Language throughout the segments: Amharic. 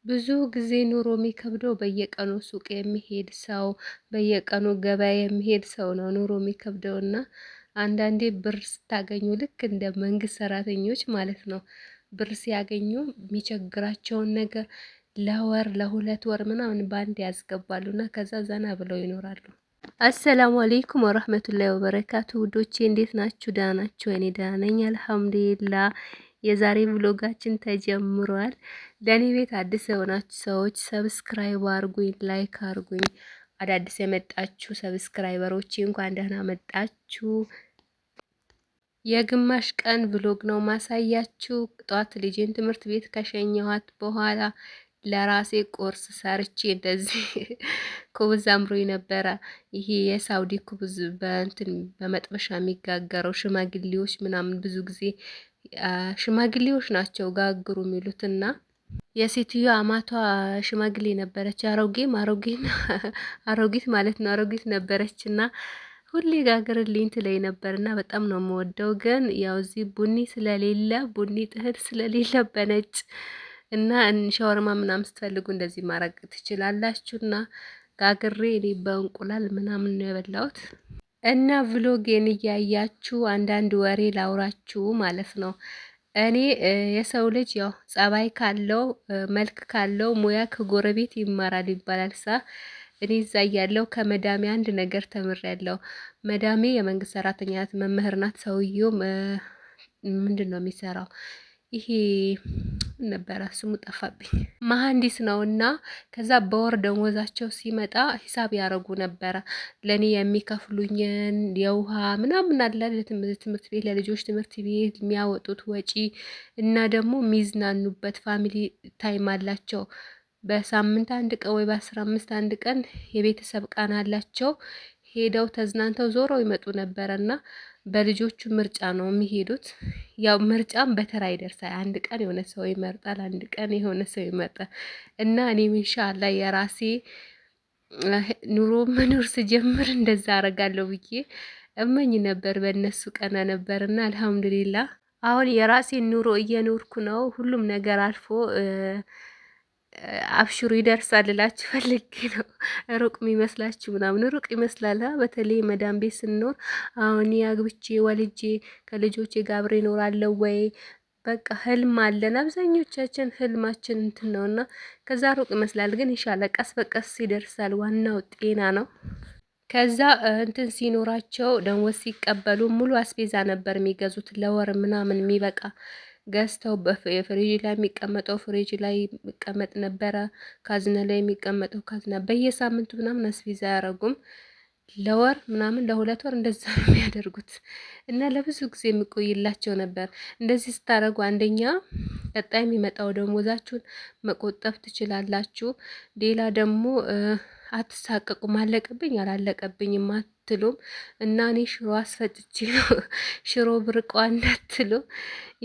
ብዙ ጊዜ ኑሮ የሚከብደው በየቀኑ ሱቅ የሚሄድ ሰው በየቀኑ ገበያ የሚሄድ ሰው ነው ኑሮ የሚከብደው እና አንዳንዴ ብር ስታገኙ ልክ እንደ መንግስት ሰራተኞች ማለት ነው። ብር ሲያገኙ የሚቸግራቸውን ነገር ለወር ለሁለት ወር ምናምን ባንድ ያስገባሉ እና ከዛ ዘና ብለው ይኖራሉ። አሰላሙ አሌይኩም ወረህመቱላሂ ወበረካቱ ውዶቼ እንዴት ናችሁ? ደህና ናችሁ? እኔ ደህና ነኝ አልሐምዱሊላህ። የዛሬ ብሎጋችን ተጀምሯል። ለእኔ ቤት አዲስ የሆናችሁ ሰዎች ሰብስክራይብ አርጉኝ፣ ላይክ አርጉኝ። አዳዲስ የመጣችሁ ሰብስክራይበሮች እንኳን ደህና መጣችሁ። የግማሽ ቀን ብሎግ ነው ማሳያችሁ። ጠዋት ልጄን ትምህርት ቤት ከሸኘኋት በኋላ ለራሴ ቁርስ ሰርቼ እንደዚህ ኩብዝ አምሮኝ ነበረ። ይሄ የሳውዲ ኩብዝ በእንትን በመጥበሻ የሚጋገረው ሽማግሌዎች ምናምን ብዙ ጊዜ ሽማግሌዎች ናቸው ጋግሩ የሚሉትና የሴትዮ አማቷ ሽማግሌ ነበረች። አሮጊት ማለት ነው። አሮጊት ነበረች እና ሁሌ ጋግርልኝ ትለኝ ነበርና በጣም ነው የምወደው። ግን ያው እዚህ ቡኒ ስለሌለ ቡኒ ጥህል ስለሌለ በነጭ እና ሻወርማ ምናምን ስትፈልጉ እንደዚህ ማድረግ ትችላላችሁና ጋግሬ እኔ በእንቁላል ምናምን ነው የበላሁት። እና ቭሎጌን እያያችሁ አንዳንድ ወሬ ላውራችሁ ማለት ነው። እኔ የሰው ልጅ ያው ጸባይ ካለው መልክ ካለው ሙያ ከጎረቤት ይማራል ይባላል ሳ እኔ እዛ እያለሁ ከመዳሜ አንድ ነገር ተምሬያለሁ። መዳሜ የመንግስት ሰራተኛ ናት፣ መምህር ናት። ሰውየው ምንድን ነው የሚሰራው? ይሄ ነበረ ስሙ ጠፋብኝ። መሀንዲስ ነው እና ከዛ በወር ደሞዛቸው ሲመጣ ሂሳብ ያደረጉ ነበረ። ለእኔ የሚከፍሉኝን የውሃ ምናምን አለ ትምህርት ቤት ለልጆች ትምህርት ቤት የሚያወጡት ወጪ እና ደግሞ የሚዝናኑበት ፋሚሊ ታይም አላቸው። በሳምንት አንድ ቀን ወይ በ15 አንድ ቀን የቤተሰብ ቀን አላቸው። ሄደው ተዝናንተው ዞረው ይመጡ ነበረ እና በልጆቹ ምርጫ ነው የሚሄዱት። ያው ምርጫም በተራ ይደርሳል። አንድ ቀን የሆነ ሰው ይመርጣል፣ አንድ ቀን የሆነ ሰው ይመርጣል እና እኔም ኢንሻአላህ የራሴ ኑሮ መኖር ስጀምር እንደዛ አረጋለሁ ብዬ እመኝ ነበር። በእነሱ ቀና ነበርና አልሐምዱሊላህ አሁን የራሴን ኑሮ እየኖርኩ ነው። ሁሉም ነገር አልፎ አብሽሩ ይደርሳል እላችሁ ፈልጌ ነው። ሩቅ የሚመስላችሁ ምናምን ሩቅ ይመስላል። በተለይ መዳም ቤት ስንኖር አሁን አግብቼ ወልጄ ከልጆቼ ጋር አብሬ እኖራለሁ ወይ በቃ ህልም አለን። አብዛኞቻችን ህልማችን እንትን ነውና ከዛ ሩቅ ይመስላል፣ ግን ኢንሻአላህ ቀስ በቀስ ይደርሳል። ዋናው ጤና ነው። ከዛ እንትን ሲኖራቸው ደሞዝ ሲቀበሉ ሙሉ አስቤዛ ነበር የሚገዙት ለወር ምናምን የሚበቃ ገዝተው በፍሪጅ ላይ የሚቀመጠው ፍሪጅ ላይ የሚቀመጥ ነበረ። ካዝና ላይ የሚቀመጠው ካዝና በየሳምንቱ ምናምን አስቤዛ አያረጉም። ለወር ምናምን ለሁለት ወር እንደዛ ነው የሚያደርጉት እና ለብዙ ጊዜ የሚቆይላቸው ነበር። እንደዚህ ስታደርጉ አንደኛ ቀጣይ የሚመጣው ደሞዛችሁን መቆጠብ ትችላላችሁ። ሌላ ደግሞ አትሳቀቁም። አለቀብኝ አላለቀብኝም አትሉም እና እኔ ሽሮ አስፈጭቼ ነው ሽሮ ብርቋ እንዳትሉ።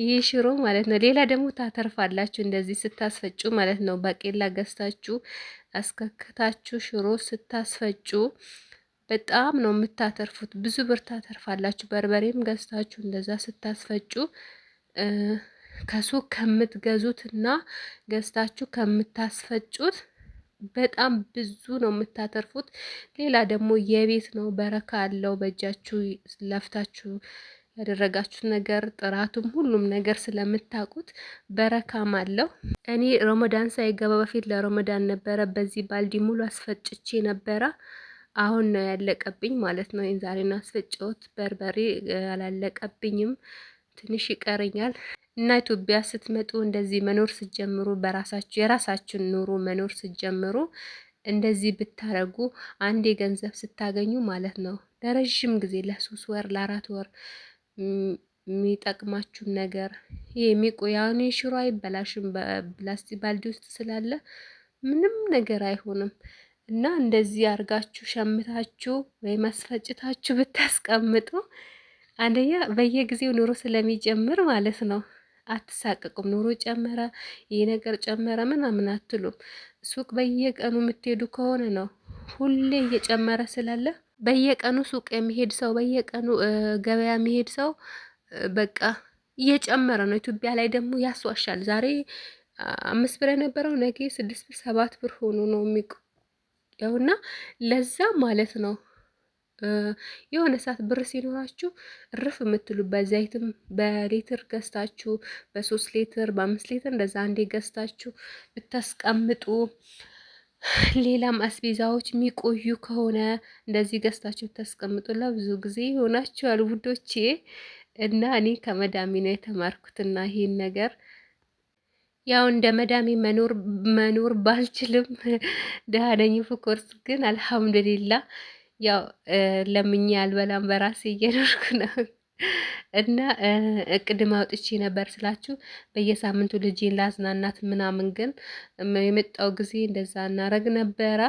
ይሄ ሽሮ ማለት ነው። ሌላ ደግሞ ታተርፋላችሁ እንደዚህ ስታስፈጩ ማለት ነው። ባቄላ ገዝታችሁ አስከክታችሁ ሽሮ ስታስፈጩ በጣም ነው የምታተርፉት። ብዙ ብር ታተርፋላችሁ። በርበሬም ገዝታችሁ እንደዛ ስታስፈጩ ከሱቅ ከምትገዙት እና ገዝታችሁ ከምታስፈጩት በጣም ብዙ ነው የምታተርፉት። ሌላ ደግሞ የቤት ነው፣ በረካ አለው። በእጃችሁ ለፍታችሁ ያደረጋችሁት ነገር ጥራቱም ሁሉም ነገር ስለምታውቁት በረካም አለው። እኔ ረመዳን ሳይገባ በፊት ለረመዳን ነበረ በዚህ ባልዲ ሙሉ አስፈጭቼ ነበረ። አሁን ነው ያለቀብኝ ማለት ነው። ዛሬ ነው አስፈጨሁት። በርበሬ አላለቀብኝም፣ ትንሽ ይቀረኛል። እና ኢትዮጵያ ስትመጡ እንደዚህ መኖር ስትጀምሩ በራሳችሁ የራሳችሁን ኑሮ መኖር ስትጀምሩ እንደዚህ ብታረጉ አንዴ ገንዘብ ስታገኙ ማለት ነው ለረዥም ጊዜ ለ3 ወር ለ4 ወር የሚጠቅማችሁን ነገር ይሄ የሚቆያውን ሽሮ አይበላሽም በፕላስቲክ ባልዲ ውስጥ ስላለ ምንም ነገር አይሆንም። እና እንደዚህ አርጋችሁ ሸምታችሁ ወይ ማስፈጭታችሁ ብታስቀምጡ አንደኛ በየጊዜው ኑሮ ስለሚጨምር ማለት ነው አትሳቀቁም። ኑሮ ጨመረ፣ ይሄ ነገር ጨመረ ምናምን አትሉም። ሱቅ በየቀኑ የምትሄዱ ከሆነ ነው ሁሌ እየጨመረ ስላለ በየቀኑ ሱቅ የሚሄድ ሰው በየቀኑ ገበያ የሚሄድ ሰው በቃ እየጨመረ ነው። ኢትዮጵያ ላይ ደግሞ ያስዋሻል። ዛሬ 5 ብር የነበረው ነገ 6 ብር 7 ብር ሆኖ ነው የሚቆየውና ለዛ ማለት ነው የሆነ ሰዓት ብር ሲኖራችሁ እርፍ የምትሉበት ዘይትም በሊትር ገዝታችሁ በ3 ሊትር በ5 ሊትር እንደዛ አንዴ ገዝታችሁ ብታስቀምጡ ሌላም አስቤዛዎች የሚቆዩ ከሆነ እንደዚህ ገዝታችሁ ብታስቀምጡ ለብዙ ጊዜ ይሆናችኋል ውዶቼ። እና እኔ ከመዳሜ ነው የተማርኩትና ይሄን ነገር ያው እንደ መዳሜ መኖር ባልችልም ደህና ነኝ። ኦፍኮርስ ግን አልሐምዱሊላ ያው ለምኜ አልበላም በራሴ እየኖርኩ ነው። እና እቅድም አውጥቼ ነበር ስላችሁ በየሳምንቱ ልጄን ላዝናናት ምናምን፣ ግን የመጣው ጊዜ እንደዛ እናረግ ነበረ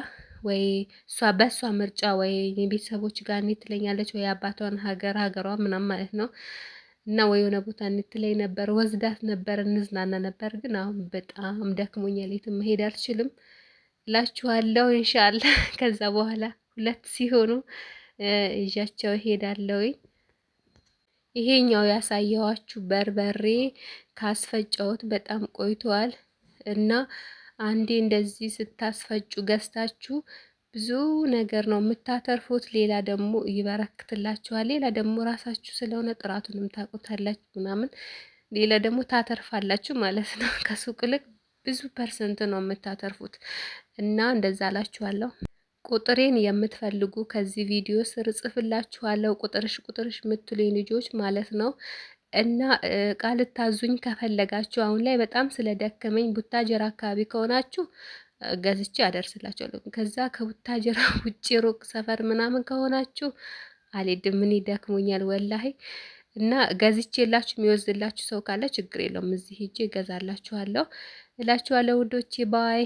ወይ እሷ በእሷ ምርጫ ወይ ቤተሰቦች ጋር እንሂድ ትለኛለች ወይ አባቷን ሀገሯ ምናምን ማለት ነው። እና ወይ የሆነ ቦታ እንትለኝ ነበር ወስዳት ነበር እንዝናና ነበር። ግን አሁን በጣም ደክሞኛል፣ የትም መሄድ አልችልም እላችኋለሁ። ኢንሻአላህ ከዛ በኋላ 2 ሲሆኑ ይዣቸው እሄዳለሁ። ይሄኛው ያሳየኋችሁ በርበሬ ካስፈጨሁት በጣም ቆይቷል እና አንዴ እንደዚህ ስታስፈጩ ገዝታችሁ ብዙ ነገር ነው የምታተርፉት። ሌላ ደግሞ ይበረክትላችኋል። ሌላ ደግሞ ራሳችሁ ስለሆነ ጥራቱንም ታውቁታላችሁ ምናምን። ሌላ ደግሞ ታተርፋላችሁ ማለት ነው። ከሱቅ ይልቅ ብዙ ፐርሰንት ነው የምታተርፉት እና እንደዛ አላችኋለሁ። ቁጥሬን የምትፈልጉ ከዚህ ቪዲዮ ስር ጽፍላችኋለሁ። ቁጥርሽ የምትሉኝ ልጆች ማለት ነው። እና ቃል ታዙኝ ከፈለጋችሁ አሁን ላይ በጣም ስለደከመኝ ቡታጀራ አካባቢ ከሆናችሁ ገዝቼ አደርስላችኋለሁ። ከዛ ከቡታጀራ ውጭ ሩቅ ሰፈር ምናምን ከሆናችሁ አልሄድም፣ ምን ይደክሞኛል ወላሂ። እና ገዝቼ የላችሁ የሚወዝላችሁ ሰው ካለ ችግር የለውም፣ እዚህ ሄጄ እገዛላችኋለሁ እላችኋለሁ ውዶቼ። ባይ